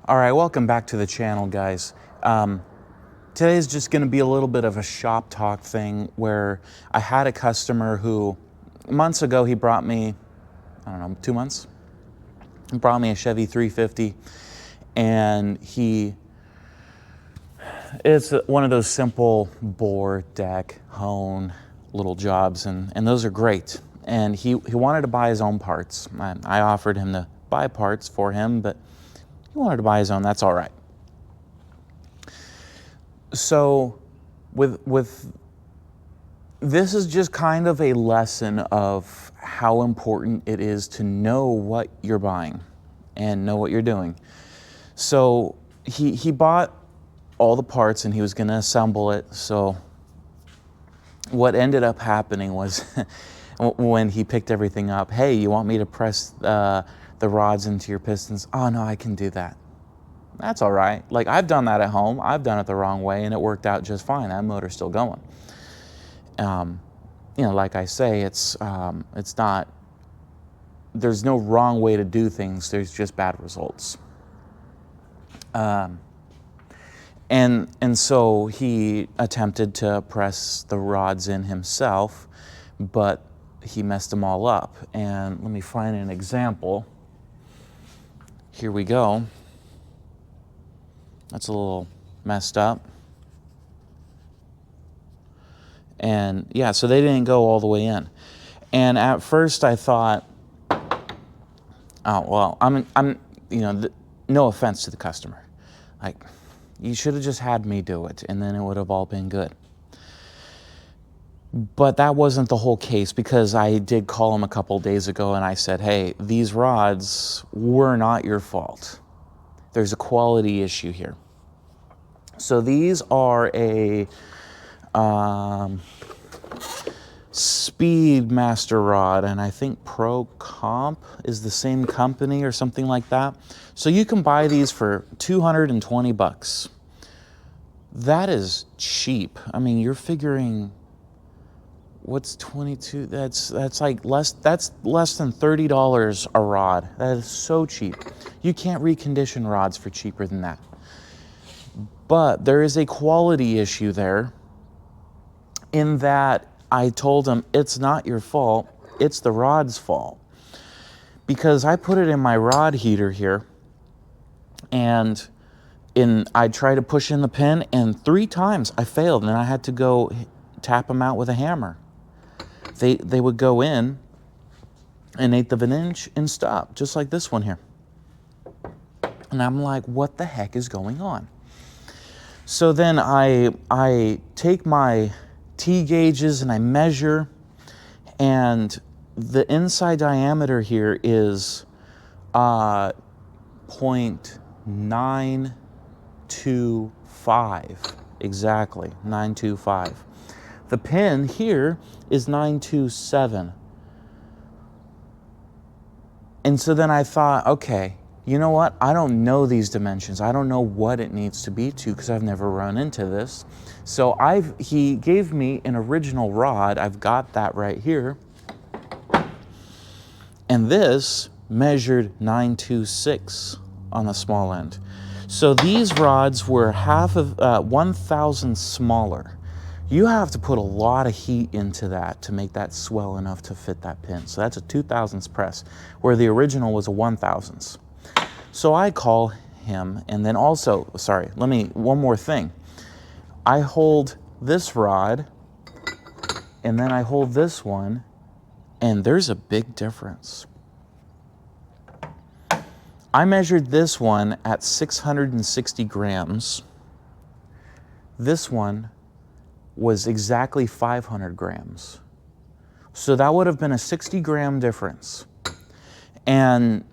All right, welcome back to the channel, guys. Today is just going to be a little bit of a shop talk thing where I had a customer who months ago he brought me, I don't know, 2 months, he brought me a Chevy 350, and it's one of those simple bore, deck, hone little jobs, and those are great. And he wanted to buy his own parts. I offered him to buy parts for him, but he wanted to buy his own. That's all right. So with this is just kind of a lesson of how important it is to know what you're buying and know what you're doing. So he bought all the parts and he was going to assemble it. So what ended up happening was when he picked everything up, hey, you want me to press the rods into your pistons? Oh no, I can do that. That's all right. Like, I've done that at home. I've done it the wrong way and it worked out just fine. That motor's still going. You know, like I say, it's not, there's no wrong way to do things. There's just bad results. And so he attempted to press the rods in himself, but he messed them all up. And let me find an example. Here we go. That's a little messed up. And yeah, so they didn't go all the way in. And at first I thought, oh, well, I'm you know, no offense to the customer. Like, you should have just had me do it and then it would have all been good. But that wasn't the whole case, because I did call him a couple days ago and I said, hey, these rods were not your fault. There's a quality issue here. So these are a Speed Master rod, and I think Pro Comp is the same company or something like that. So you can buy these for 220 bucks. That is cheap. I mean, you're figuring, what's 22? That's like less than $30 a rod. That is so cheap. You can't recondition rods for cheaper than that. But there is a quality issue there, in that I told him it's not your fault, it's the rod's fault. Because I put it in my rod heater here, and I tried to push in the pin, and 3 times I failed, and I had to go tap them out with a hammer. They would go in an 1/8 of an inch and stop, just like this one here. And I'm like, what the heck is going on? So then I take my T gauges and I measure, and the inside diameter here is 0.925, exactly, 925. The pin here is 927. And so then I thought, okay, you know what? I don't know these dimensions. I don't know what it needs to be to, because I've never run into this. So he gave me an original rod. I've got that right here. And this measured 926 on the small end. So these rods were half of 1,000 smaller. You have to put a lot of heat into that to make that swell enough to fit that pin. So that's a 2,000s press, where the original was a 1,000s. So I call him, and then also, sorry, one more thing. I hold this rod, and then I hold this one, and there's a big difference. I measured this one at 660 grams. This one was exactly 500 grams. So that would have been a 60-gram difference. And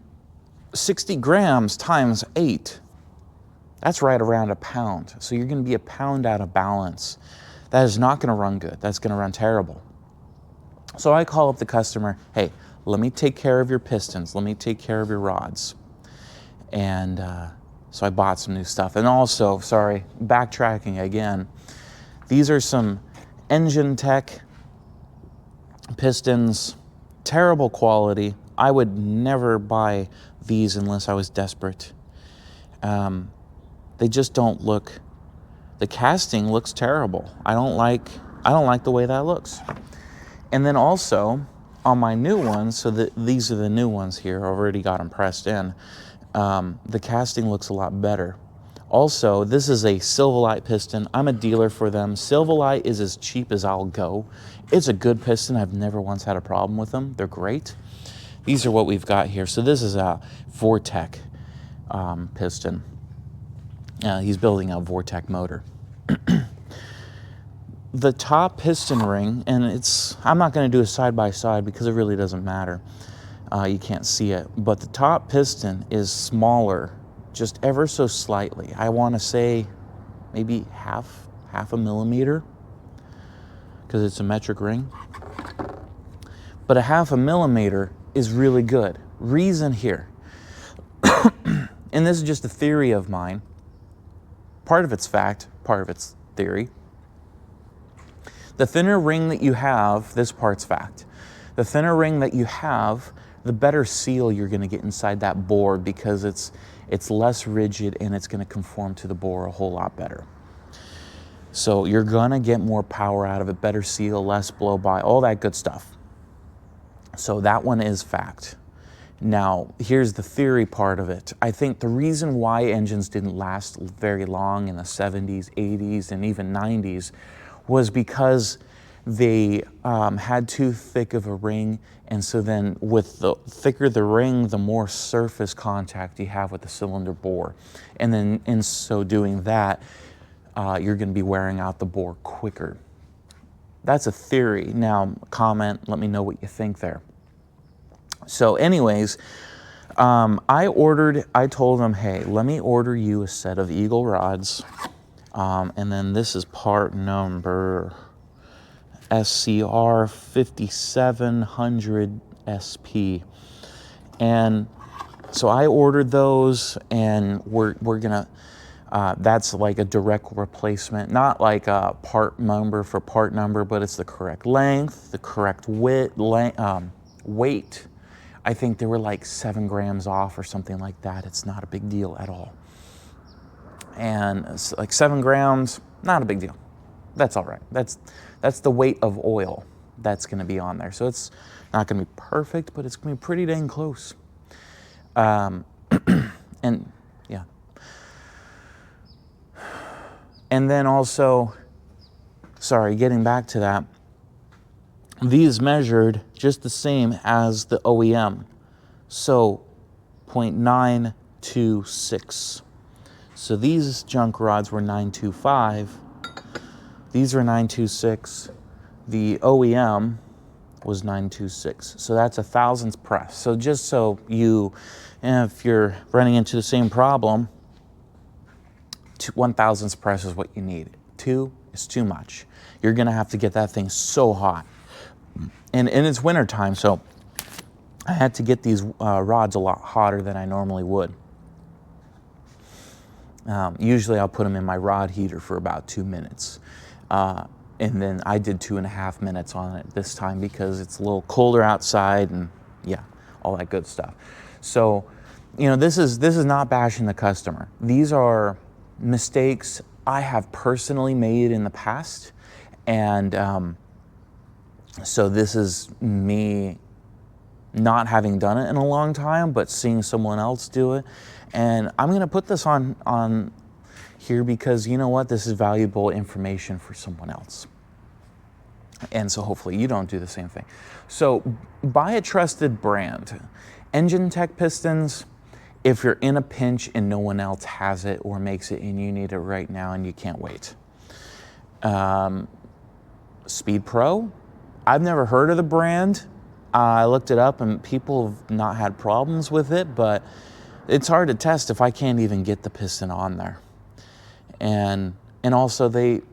60 grams times 8, that's right around a pound. So you're going to be a pound out of balance. That is not going to run good. That's going to run terrible. So I call up the customer, hey, let me take care of your pistons. Let me take care of your rods. And so I bought some new stuff. And also, sorry, backtracking again, these are some Engine Tech pistons, terrible quality. I would never buy these unless I was desperate. They just don't look, the casting looks terrible. I don't like the way that looks. And then also on my new ones, so these are the new ones here, I already got them pressed in, the casting looks a lot better. Also, this is a Silverlight piston. I'm a dealer for them. Silverlight is as cheap as I'll go. It's a good piston. I've never once had a problem with them. They're great. These are what we've got here. So this is a Vortec piston. He's building a Vortec motor. The top piston ring, and I'm not going to do a side-by-side because it really doesn't matter. You can't see it. But the top piston is smaller, just ever so slightly. I want to say maybe half a millimeter, because it's a metric ring. But a half a millimeter is really good. Reason here, and this is just a theory of mine. Part of it's fact, part of it's theory. The thinner ring that you have, this part's fact. The thinner ring that you have, the better seal you're going to get inside that bore, because it's less rigid and it's going to conform to the bore a whole lot better. So you're going to get more power out of it, better seal, less blow by, all that good stuff. So that one is fact. Now, here's the theory part of it. I think the reason why engines didn't last very long in the 70s, 80s, and even 90s was because they had too thick of a ring, and so then with the thicker the ring, the more surface contact you have with the cylinder bore. And then in so doing that, you're going to be wearing out the bore quicker. That's a theory. Now, comment, let me know what you think there. So anyways, I told them, hey, let me order you a set of Eagle rods. And then this is part number SCR 5700 SP. And so I ordered those, and we're gonna, that's like a direct replacement, not like a part number for part number, but it's the correct length, the correct width, weight. I think they were like 7 grams off or something like that. It's not a big deal at all. And it's like 7 grams, not a big deal. That's all right. That's the weight of oil that's going to be on there. So it's not going to be perfect, but it's going to be pretty dang close. And yeah. And then also, sorry, getting back to that, these measured just the same as the OEM. So 0.926. So these junk rods were 925. These are 926. The OEM was 926. So that's a thousandths press. So just so if you're running into the same problem, 1,000ths press is what you need. 2 is too much. You're gonna have to get that thing so hot. And it's winter time, so I had to get these rods a lot hotter than I normally would. Usually I'll put them in my rod heater for about 2 minutes. And then I did 2.5 minutes on it this time because it's a little colder outside, and yeah, all that good stuff. So, this is not bashing the customer. These are mistakes I have personally made in the past. And so this is me not having done it in a long time, but seeing someone else do it. And I'm going to put this on here because you know what? This is valuable information for someone else. And so hopefully you don't do the same thing. So buy a trusted brand. Engine Tech Pistons, if you're in a pinch and no one else has it or makes it and you need it right now and you can't wait. Speed Pro, I've never heard of the brand. I looked it up and people have not had problems with it, but it's hard to test if I can't even get the piston on there. And also it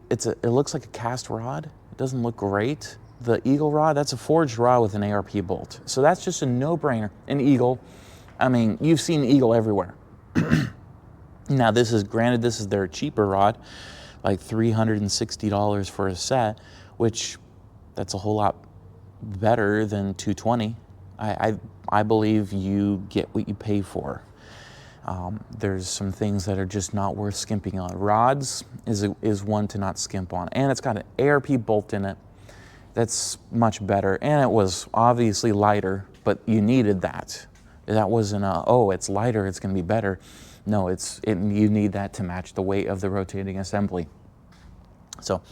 looks like a cast rod. It doesn't look great. The Eagle rod, that's a forged rod with an ARP bolt. So that's just a no-brainer. An Eagle, I mean, you've seen Eagle everywhere. Now this is their cheaper rod, like $360 for a set, which that's a whole lot better than $220. I believe you get what you pay for. There's some things that are just not worth skimping on. Rods is one to not skimp on. And it's got an ARP bolt in it that's much better. And it was obviously lighter, but you needed that. That wasn't a, oh, it's lighter, it's going to be better. No, you need that to match the weight of the rotating assembly. So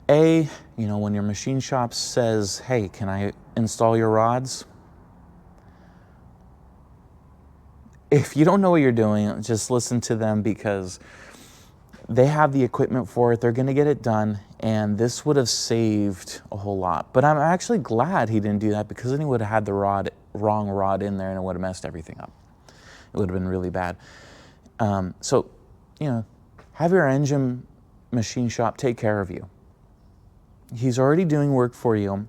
A, you know, when your machine shop says, hey, can I install your rods? If you don't know what you're doing, just listen to them, because they have the equipment for it. They're going to get it done, and this would have saved a whole lot. But I'm actually glad he didn't do that, because then he would have had the wrong rod in there, and it would have messed everything up. It would have been really bad. So, you know, have your engine machine shop take care of you. He's already doing work for you.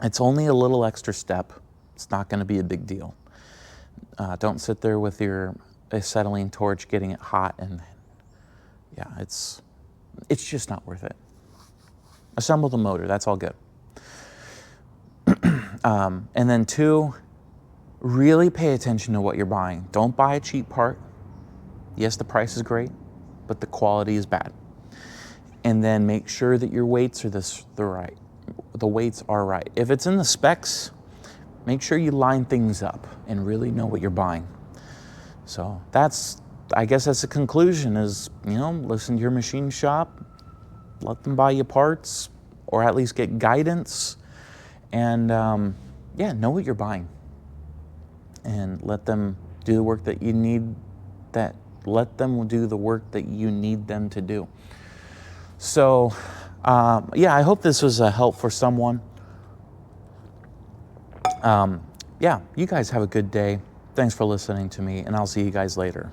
It's only a little extra step. It's not going to be a big deal. Don't sit there with your acetylene torch getting it hot, and yeah, it's just not worth it. Assemble the motor, that's all good. And then 2, really pay attention to what you're buying. Don't buy a cheap part. Yes, the price is great, but the quality is bad. And then make sure that your weights are the weights are right. If it's in the specs, make sure you line things up and really know what you're buying. So I guess that's the conclusion is, you know, listen to your machine shop, let them buy you parts, or at least get guidance, and yeah, know what you're buying. And let them do the work that you need, let them do the work that you need them to do. So, yeah, I hope this was a help for someone. Yeah, you guys have a good day. Thanks for listening to me, and I'll see you guys later.